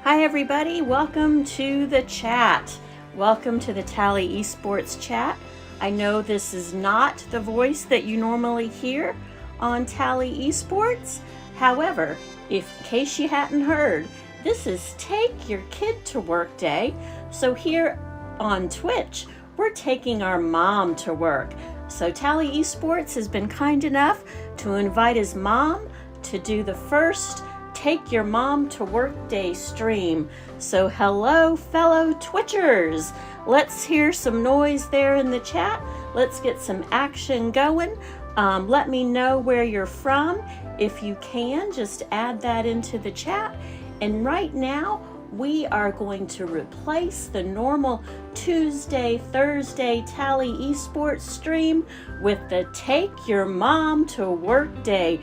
Hi everybody, welcome to the chat. Welcome to the Tally Esports chat. I know this is not the voice that you normally hear on Tally Esports. However, in case you hadn't heard, this is Take Your Kid to Work Day. So here on Twitch, we're taking our mom to work. So Tally Esports has been kind enough to invite his mom to do the first Take Your Mom to Work Day stream. So hello, fellow Twitchers. Let's hear some noise there in the chat. Let's get some action going. Let me know where you're from. If you can, just add that into the chat. And right now, we are going to replace the normal Tuesday, Thursday Tally Esports stream with the Take Your Mom to Work Day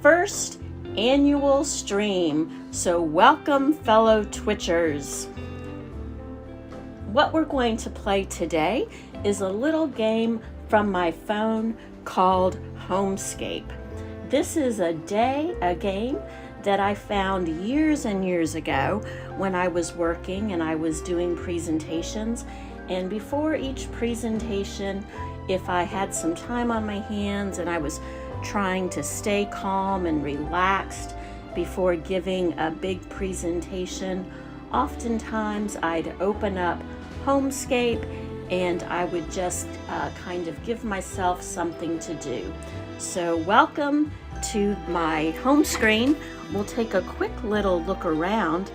first annual stream. So welcome, fellow Twitchers. What we're going to play today is a little game from my phone called Homescape. This is a game that I found years and years ago when I was working and I was doing presentations. And before each presentation, if I had some time on my hands and I was trying to stay calm and relaxed before giving a big presentation, oftentimes I'd open up Homescape and I would just kind of give myself something to do. So welcome to my home screen. We'll take a quick little look around.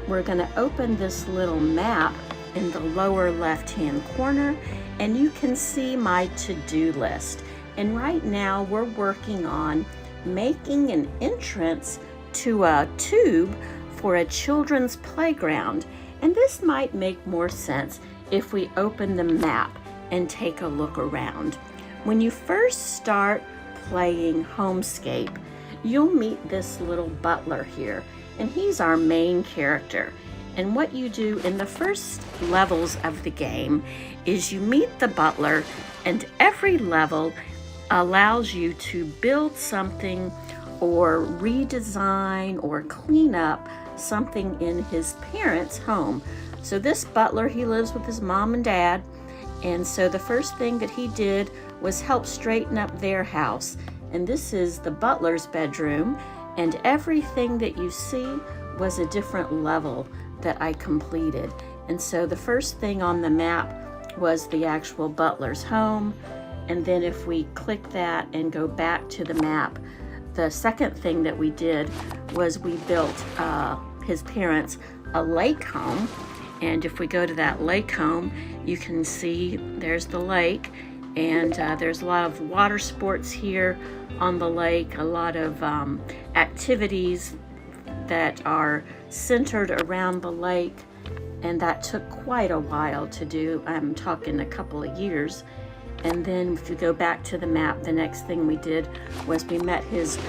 We're going to open this little map in the lower left-hand corner, and you can see my to-do list. And right now we're working on making an entrance to a tube for a children's playground. And this might make more sense if we open the map and take a look around. When you first start playing Homescape, you'll meet this little butler here, and he's our main character. And what you do in the first levels of the game is you meet the butler, and every level allows you to build something or redesign or clean up something in his parents' home. So this butler, he lives with his mom and dad, and so the first thing that he did was help straighten up their house. And this is the butler's bedroom, and everything that you see was a different level that I completed. And so the first thing on the map was the actual butler's home. And then if we click that and go back to the map, the second thing that we did was we built his parents a lake home. And if we go to that lake home, you can see there's the lake, and there's a lot of water sports here on the lake, a lot of activities that are centered around the lake, and that took quite a while to do. I'm talking a couple of years. And then if you go back to the map, the next thing we did was we met his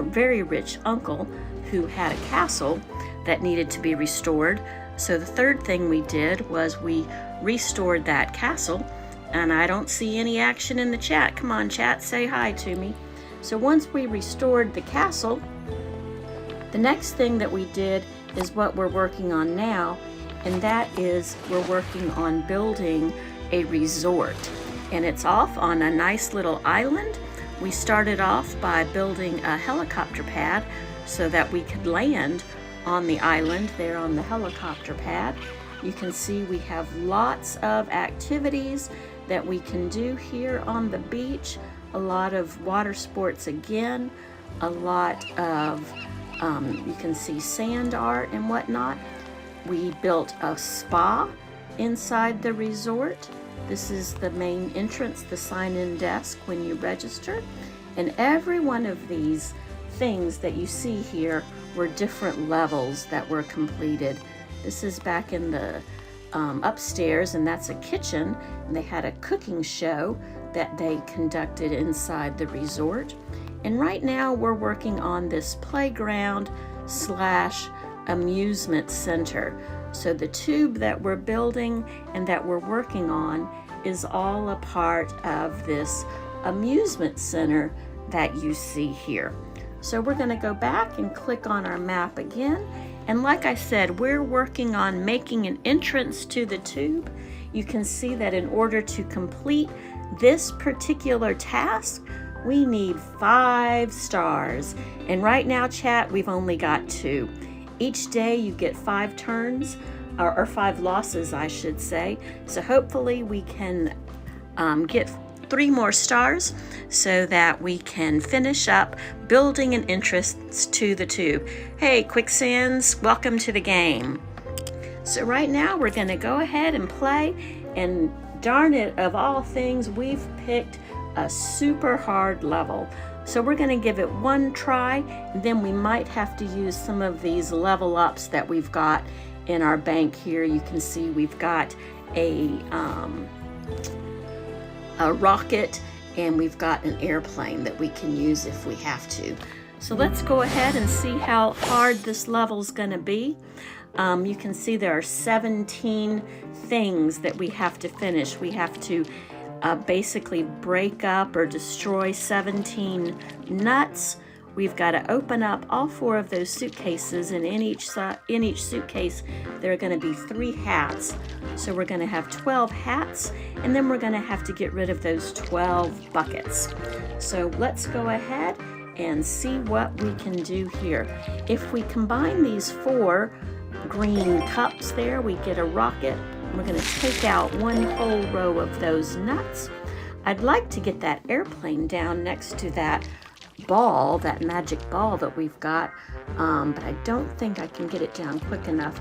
very rich uncle who had a castle that needed to be restored. So the third thing we did was we restored that castle. And I don't see any action in the chat. Come on, chat, say hi to me. So once we restored the castle, the next thing that we did is what we're working on now, and that is we're working on building a resort. And it's off on a nice little island. We started off by building a helicopter pad so that we could land on the island there on the helicopter pad. You can see we have lots of activities that we can do here on the beach. A lot of water sports again, a lot of, you can see sand art and whatnot. We built a spa inside the resort. This is the main entrance, the sign-in desk when you register. And every one of these things that you see here were different levels that were completed. This is back in the upstairs, and that's a kitchen, and they had a cooking show that they conducted inside the resort. And right now we're working on this playground / amusement center. So the tube that we're building and that we're working on is all a part of this amusement center that you see here. So we're going to go back and click on our map again, And like I said, we're working on making an entrance to the tube. You can see that in order to complete this particular task, we need 5 stars. And right now, chat, we've only got 2. Each day you get 5 turns, or 5 losses, I should say. So hopefully we can get 3 more stars so that we can finish up building an entrance to the tube. Hey, Quicksands, welcome to the game. So right now we're gonna go ahead and play, and darn it, of all things, we've picked a super hard level. So we're gonna give it one try, and then we might have to use some of these level ups that we've got in our bank here. You can see we've got a rocket, and we've got an airplane that we can use if we have to. So let's go ahead and see how hard this level's gonna be. You can see there are 17 things that we have to finish. We have to basically break up or destroy 17 nuts. We've got to open up all 4 of those suitcases, and in each suitcase there are going to be 3 hats. So we're going to have 12 hats, and then we're going to have to get rid of those 12 buckets. So let's go ahead and see what we can do here. If we combine these 4 green cups there, we get a rocket. We're going to take out 1 whole row of those nuts. I'd like to get that airplane down next to that ball, that magic ball that we've got, but I don't think I can get it down quick enough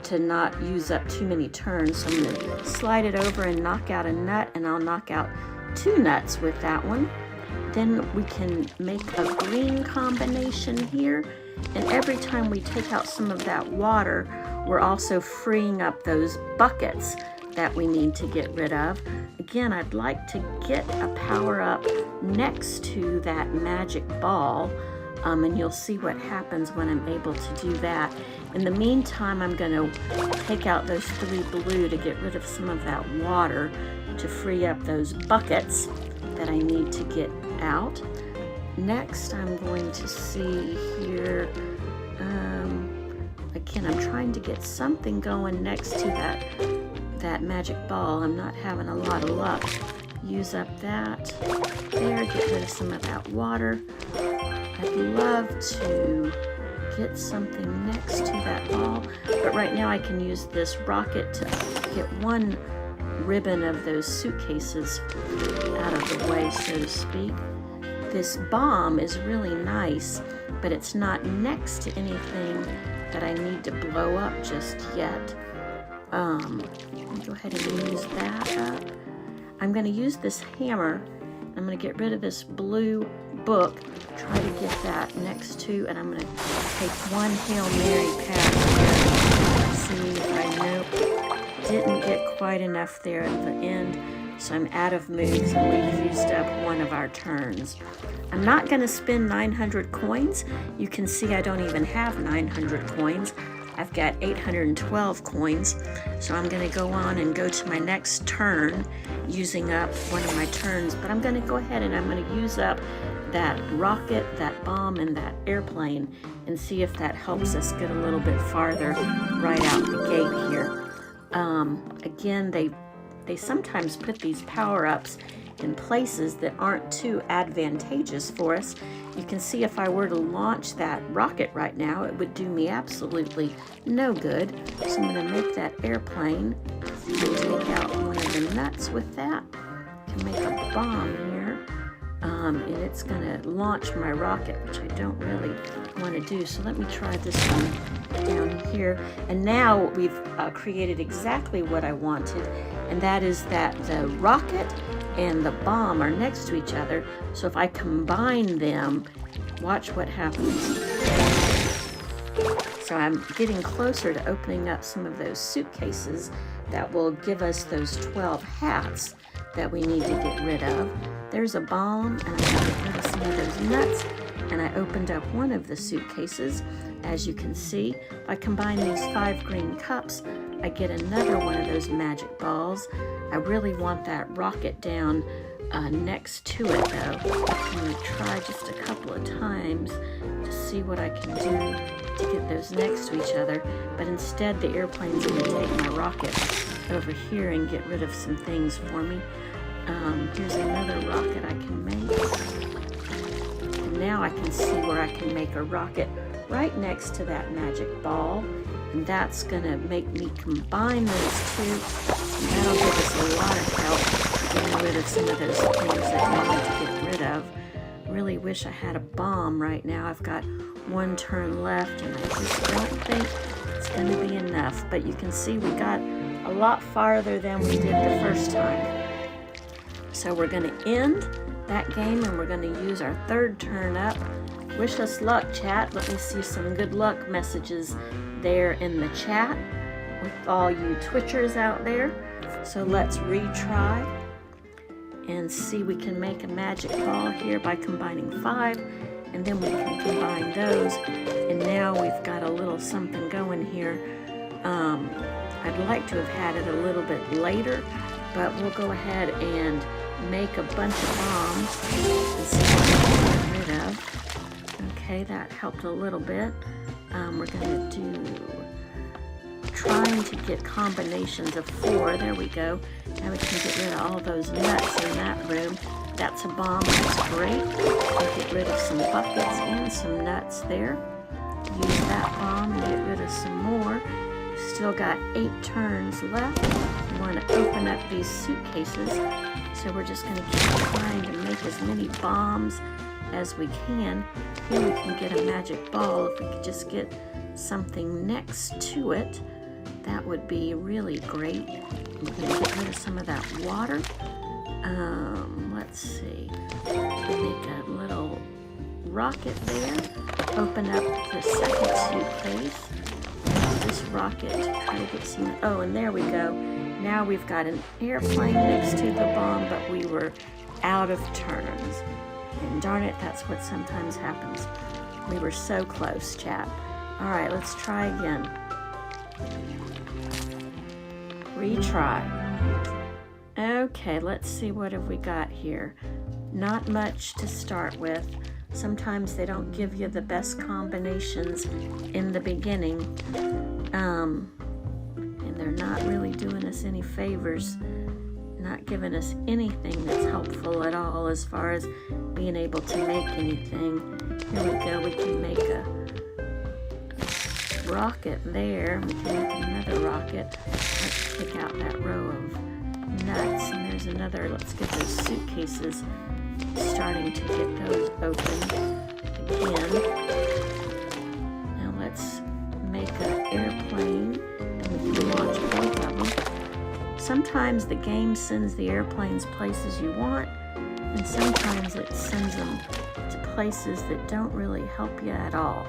to not use up too many turns. So I'm going to slide it over and knock out a nut, and I'll knock out 2 nuts with that one. Then we can make a green combination here, and every time we take out some of that water, we're also freeing up those buckets that we need to get rid of. Again, I'd like to get a power up next to that magic ball, and you'll see what happens when I'm able to do that. In the meantime, I'm going to take out those 3 blue to get rid of some of that water to free up those buckets that I need to get out. Next, I'm going to see here, again, I'm trying to get something going next to that magic ball. I'm not having a lot of luck. Use up that there, get rid of some of that water. I'd love to get something next to that ball, but right now I can use this rocket to get 1 ribbon of those suitcases out of the way, so to speak. This bomb is really nice, but it's not next to anything that I need to blow up just yet. Let me go ahead and use that up. I'm going to use this hammer. I'm going to get rid of this blue book, try to get that next to, and I'm going to take 1 Hail Mary pass here. See if I didn't get quite enough there at the end. So I'm out of moves, and we've used up 1 of our turns. I'm not going to spend 900 coins. You can see I don't even have 900 coins. I've got 812 coins. So I'm going to go on and go to my next turn using up 1 of my turns. But I'm going to go ahead and I'm going to use up that rocket, that bomb, and that airplane, and see if that helps us get a little bit farther right out the gate here. Again, they sometimes put these power-ups in places that aren't too advantageous for us. You can see if I were to launch that rocket right now, it would do me absolutely no good. So I'm going to make that airplane and take out 1 of the nuts with that. I can make a bomb here, and it's going to launch my rocket, which I don't really want to do. So let me try this one down here. And now we've created exactly what I wanted, and that is that the rocket and the bomb are next to each other. So if I combine them, watch what happens. So I'm getting closer to opening up some of those suitcases that will give us those 12 hats that we need to get rid of. There's a bomb, and I got to get rid of some of those nuts, and I opened up 1 of the suitcases. As you can see, if I combine these 5 green cups, I get another 1 of those magic balls. I really want that rocket down next to it, though. I'm going to try just a couple of times to see what I can do to get those next to each other, but instead the airplane's going to take my rocket over here and get rid of some things for me. Here's another rocket I can make. And now I can see where I can make a rocket right next to that magic ball. And that's going to make me combine those two. And that'll give us a lot of help getting rid of some of those things that we need to get rid of. Really wish I had a bomb right now. I've got one turn left and I just don't think it's going to be enough. But you can see we got a lot farther than we did the first time. So we're going to end that game and we're going to use our third turn up. Wish us luck, chat. Let me see some good luck messages there in the chat with all you Twitchers out there. So let's retry and see we can make a magic ball here by combining 5, and then we can combine those, and now we've got a little something going here. I'd like to have had it a little bit later, but we'll go ahead and make a bunch of bombs and see what we can get rid of. Okay, that helped a little bit. We're going to do trying to get combinations of 4. There we go. Now we can get rid of all those nuts in that room. That's a bomb. That's great. We'll get rid of some buckets and some nuts there. Use that bomb and get rid of some more. Still got 8 turns left. We want to open up these suitcases. So we're just going to keep trying to make as many bombs as we can. Here we can get a magic ball. If we could just get something next to it, that would be really great. We're going to get rid of some of that water. Let's see. Make a little rocket there. Open up the second suitcase. This rocket to try to get some. Oh, and there we go. Now we've got an airplane next to the bomb, but we were out of turns. And darn it, that's what sometimes happens. We were so close, chat. All right, let's try again. Retry. Okay, let's see what have we got here. Not much to start with. Sometimes they don't give you the best combinations in the beginning. And they're not really doing us any favors. Not giving us anything that's helpful at all as far as being able to make anything. Here we go, we can make a rocket there. We can make another rocket. Let's pick out that row of nuts. And there's another, let's get those suitcases starting to get those open again. Now let's make an airplane and we can launch both of them. Sometimes the game sends the airplanes places you want, and sometimes it sends them to places that don't really help you at all.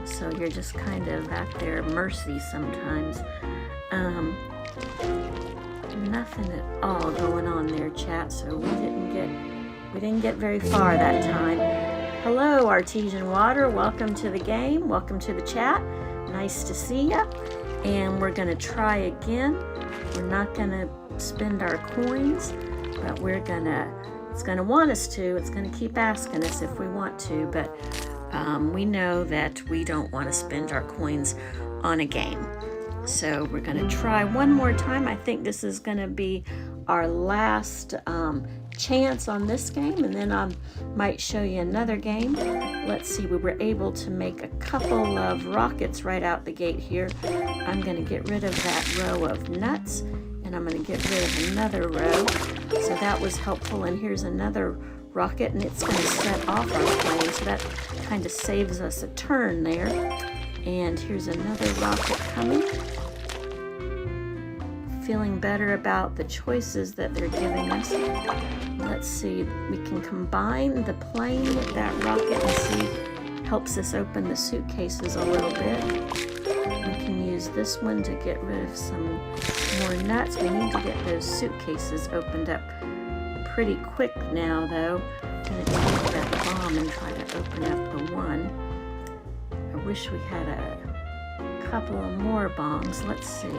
So you're just kind of at their mercy sometimes. Nothing at all going on there, chat, so we didn't get very far that time. Hello, Artesian Water. Welcome to the game. Welcome to the chat. Nice to see ya. And we're going to try again. We're not going to spend our coins, but it's going to want us to. It's going to keep asking us if we want to, but we know that we don't want to spend our coins on a game. So we're going to try one more time. I think this is going to be our last chance on this game, and then I might show you another game. Let's see, we were able to make a couple of rockets right out the gate here. I'm going to get rid of that row of nuts, and I'm going to get rid of another row. So that was helpful, and here's another rocket, and it's going to set off our plane, so that kind of saves us a turn there. And here's another rocket coming. Feeling better about the choices that they're giving us. Let's see, we can combine the plane with that rocket and see, helps us open the suitcases a little bit. We can use this one to get rid of some more nuts. We need to get those suitcases opened up pretty quick now though. I'm gonna take that bomb and try to open up the one. I wish we had a couple of more bombs. Let's see.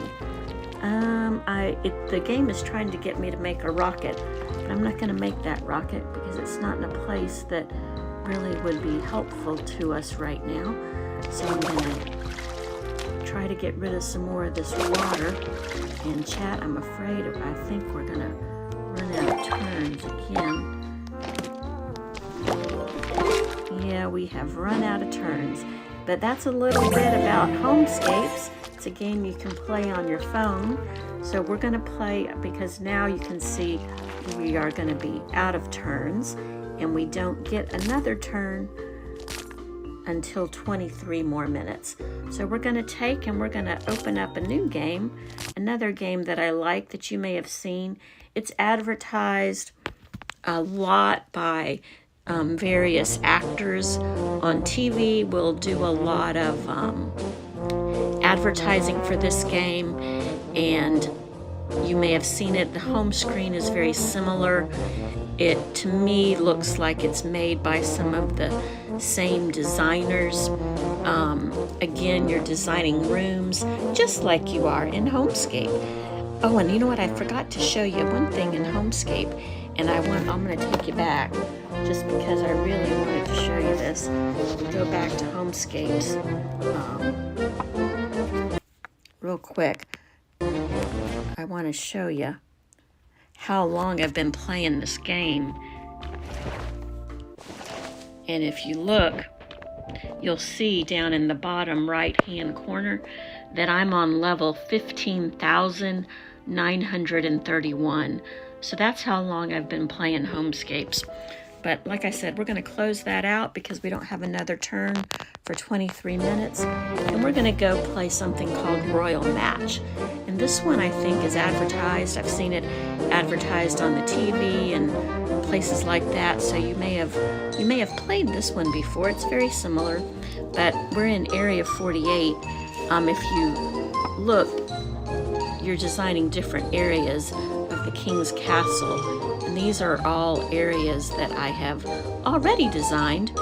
The game is trying to get me to make a rocket, but I'm not going to make that rocket because it's not in a place that really would be helpful to us right now. So I'm going to get rid of some more of this water. And chat, I'm afraid, I think we're gonna run out of turns again. Yeah, we have run out of turns. But that's a little bit about Homescapes. It's a game you can play on your phone. So we're gonna play, because now you can see we are gonna be out of turns, and we don't get another turn until 23 more minutes. So we're gonna take and we're gonna open up a new game, another game that I like that you may have seen. It's advertised a lot by various actors on TV. Will do a lot of advertising for this game, and you may have seen it. The home screen is very similar. It, to me, looks like it's made by some of the same designers. Again, you're designing rooms just like you are in Homescape. Oh, and you know what? I forgot to show you one thing in Homescape, and I'm going to take you back just because I really wanted to show you this. Go back to Homescapes real quick. I want to show you how long I've been playing this game. And if you look, you'll see down in the bottom right-hand corner that I'm on level 15,931. So that's how long I've been playing Homescapes. But like I said, we're going to close that out because we don't have another turn for 23 minutes. And we're going to go play something called Royal Match. And this one I think is advertised. I've seen it advertised on the TV and places like that. So you may have played this one before. It's very similar. But we're in Area 48. If you look, you're designing different areas of the King's Castle. And these are all areas that I have already designed.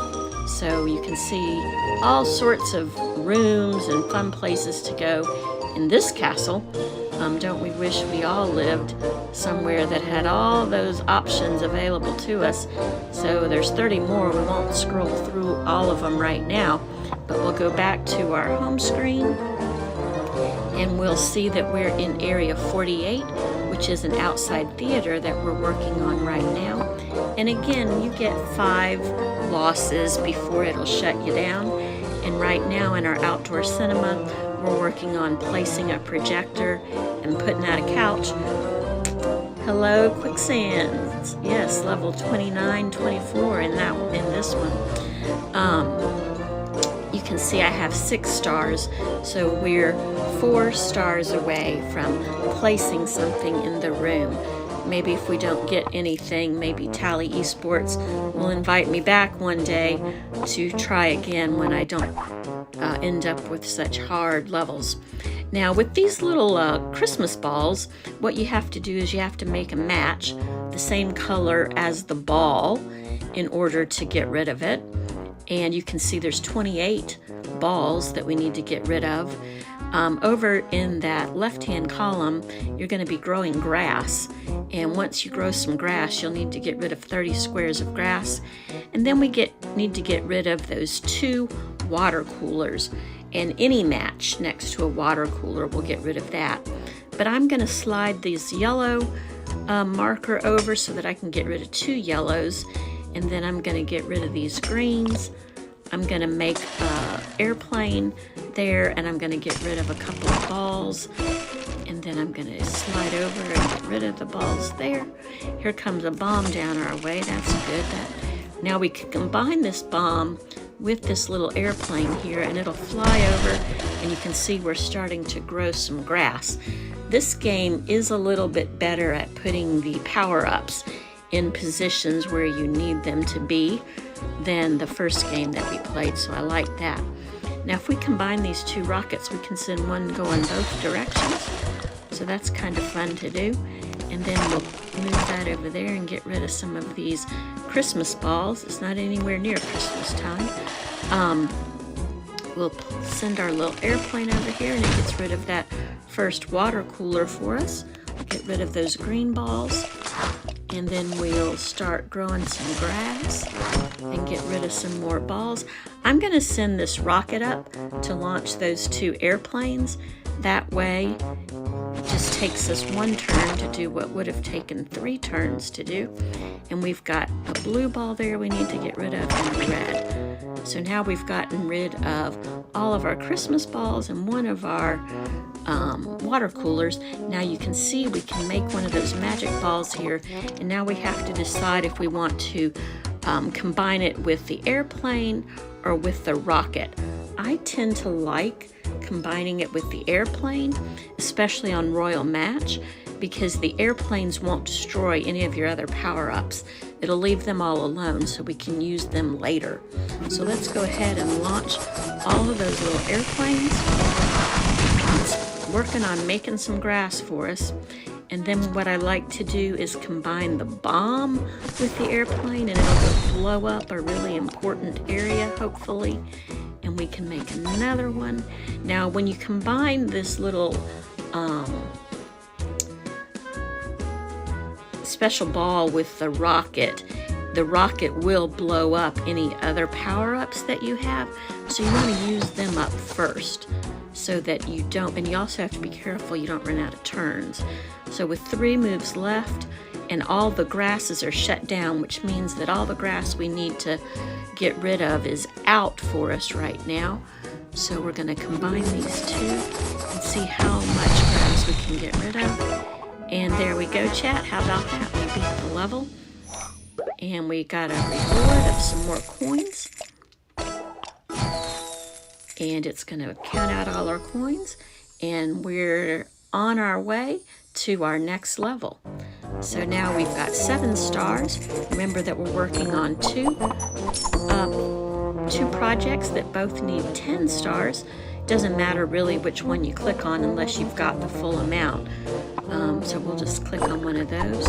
So you can see all sorts of rooms and fun places to go in this castle. Don't we wish we all lived somewhere that had all those options available to us? So there's 30 more. We won't scroll through all of them right now, but we'll go back to our home screen and we'll see that we're in Area 48, which is an outside theater that we're working on right now. And again, you get 5 losses before it'll shut you down. And right now in our outdoor cinema, we're working on placing a projector and putting out a couch. Hello, Quicksands. Yes, level 29, 24 in this one. You can see I have 6 stars, so we're 4 stars away from placing something in the room. Maybe if we don't get anything, maybe Tally Esports will invite me back one day to try again when I don't end up with such hard levels. Now with these little Christmas balls, what you have to do is you have to make a match the same color as the ball in order to get rid of it. And you can see there's 28 balls that we need to get rid of. Over in that left-hand column, you're going to be growing grass. And once you grow some grass, you'll need to get rid of 30 squares of grass. And then we need to get rid of those 2 water coolers. And any match next to a water cooler will get rid of that. But I'm going to slide this yellow marker over so that I can get rid of 2 yellows. And then I'm going to get rid of these greens. I'm going to make an airplane there, and I'm going to get rid of a couple of balls. And then I'm going to slide over and get rid of the balls there. Here comes a bomb down our way. That's good. Now we can combine this bomb with this little airplane here, and it'll fly over, and you can see we're starting to grow some grass. This game is a little bit better at putting the power-ups in positions where you need them to be than the first game that we played, so I like that. Now if we combine these 2 rockets, we can send one going both directions, so that's kind of fun to do. And then we'll move that over there and get rid of some of these Christmas balls. It's not anywhere near Christmas time. We'll send our little airplane over here, and it gets rid of that first water cooler for us. We'll get rid of those green balls. and then we'll start growing some grass and get rid of some more balls. I'm going to send this rocket up to launch those 2 airplanes. That way, it just takes us 1 turn to do what would have taken 3 turns to do. And we've got a blue ball there we need to get rid of, and a red. So now we've gotten rid of all of our Christmas balls and one of our water coolers. Now you can see we can make one of those magic balls here, and now we have to decide if we want to combine it with the airplane or with the rocket. I tend to like combining it with the airplane, especially on Royal Match, because the airplanes won't destroy any of your other power-ups. It'll leave them all alone so we can use them later. So let's go ahead and launch all of those little airplanes. It's working on making some grass for us. And then what I like to do is combine the bomb with the airplane, and it'll blow up a really important area, hopefully. And we can make another one. Now, when you combine this little special ball with the rocket will blow up any other power-ups that you have. So you want to use them up first so that you don't, and you also have to be careful you don't run out of turns. So with 3 moves left, and all the grasses are shut down, which means that all the grass we need to get rid of is out for us right now. So we're going to combine these 2 and see how much grass we can get rid of. And there we go, chat. How about that? We beat the level. And we got a reward of some more coins. And it's going to count out all our coins. And we're on our way to our next level. So now we've got 7 stars. Remember that we're working on 2 projects that both need 10 stars. Doesn't matter really which one you click on unless you've got the full amount. So we'll just click on one of those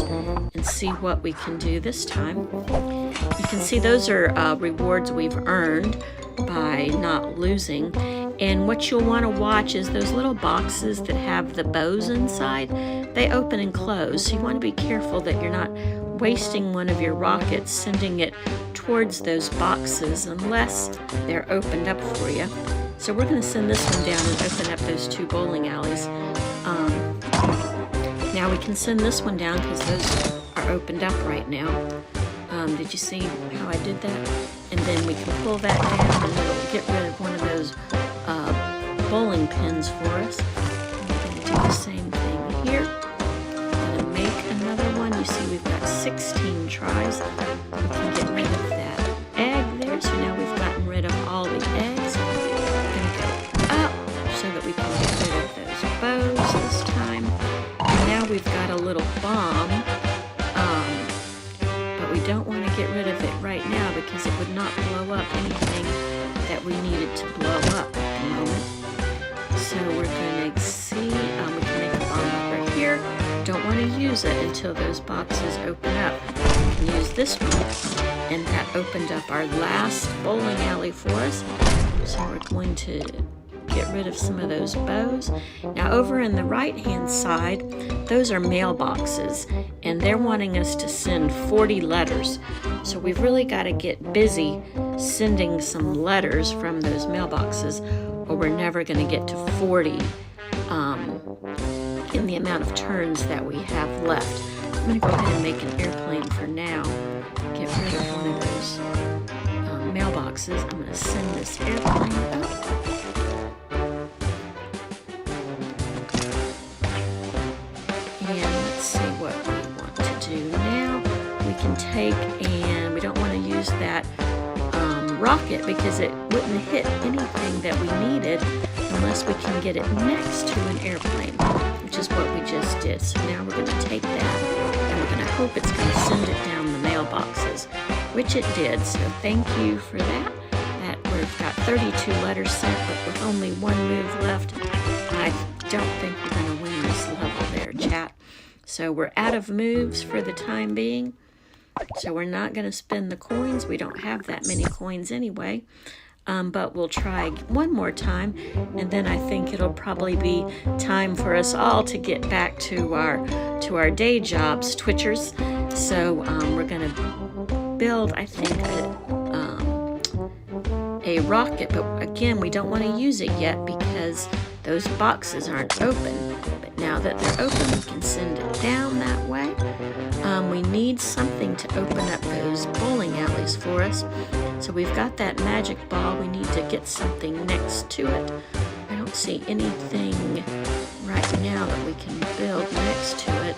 and see what we can do this time. You can see those are rewards we've earned by not losing. And what you'll want to watch is those little boxes that have the bows inside. They open and close, so you want to be careful that you're not wasting one of your rockets sending it towards those boxes unless they're opened up for you. So we're going to send this one down and open up those 2 bowling alleys. Now we can send this one down because those are opened up right now. Did you see how I did that? And then we can pull that down and it'll get rid of one of those bowling pins for us. We're going to do the same thing here. I'm going to make another one. You see we've got 16 tries. We can get rid of that egg there. So now we've gotten rid of all the eggs. We're going to go up so that we can get rid of those bows this time. And now we've got a little bomb. But we don't want to get rid of it right now because it would not blow up anything that we needed to blow up at the moment. So we're going to see, we can make a bomb over here. Don't want to use it until those boxes open up. We can use this one, and that opened up our last bowling alley for us. So we're going to get rid of some of those bows. Now over in the right hand side, those are mailboxes, and they're wanting us to send 40 letters. So we've really got to get busy sending some letters from those mailboxes, or we're never going to get to 40 in the amount of turns that we have left. I'm going to go ahead and make an airplane for now. Get rid of one of those mailboxes. I'm going to send this airplane up. Take, and we don't want to use that rocket because it wouldn't hit anything that we needed unless we can get it next to an airplane, which is what we just did. So now we're going to take that and we're going to hope it's going to send it down the mailboxes, which it did. So thank you for that. We've got 32 letters sent, but with only 1 move left, I don't think we're going to win this level there, chat. So we're out of moves for the time being. So we're not going to spend the coins. We don't have that many coins anyway. but we'll try one more time, and then I think it'll probably be time for us all to get back to our day jobs, Twitchers. So we're gonna build, I think, a rocket, but again, we don't want to use it yet because those boxes aren't open. But now that they're open, we can send it down that way. We need something to open up those bowling alleys for us. So we've got that magic ball. We need to get something next to it. I don't see anything right now that we can build next to it.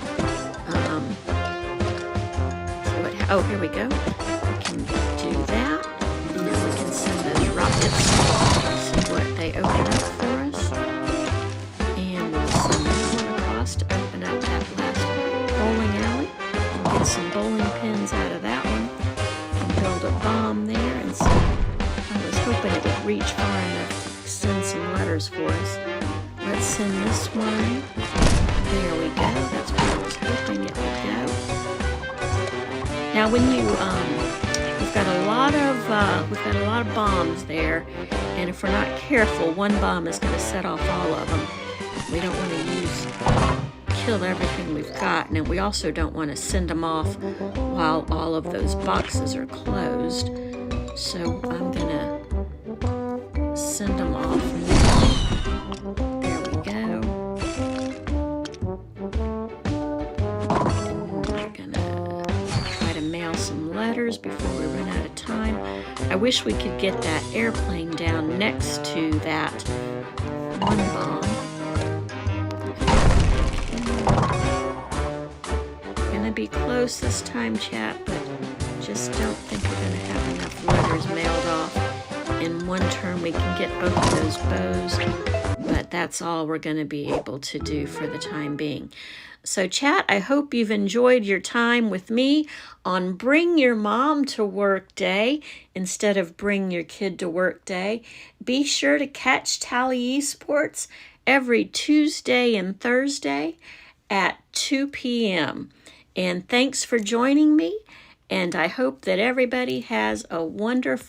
Oh, here we go. We can do that. And now we can send those rockets. See what they open up for us. And we'll send one across to open up that last bowling alley. We'll get some bowling pins out of that one. And build a bomb there. And so I was hoping it would reach far enough to send some letters for us. Let's send this one. There we go. That's where I was hoping it would go. Now, when you we've got a lot of bombs there, and if we're not careful, one bomb is going to set off all of them. We don't want to kill everything we've got, and we also don't want to send them off while all of those boxes are closed. So I'm going to send them off now. There we go. Some letters before we run out of time. I wish we could get that airplane down next to that one bomb. Okay. Gonna be close this time, chat, but just don't think we're gonna have enough letters mailed off. In one turn we can get both of those bows, but that's all we're gonna be able to do for the time being. So chat, I hope you've enjoyed your time with me on Bring Your Mom to Work Day instead of Bring Your Kid to Work Day. Be sure to catch Tally Esports every Tuesday and Thursday at 2 p.m. And thanks for joining me, and I hope that everybody has a wonderful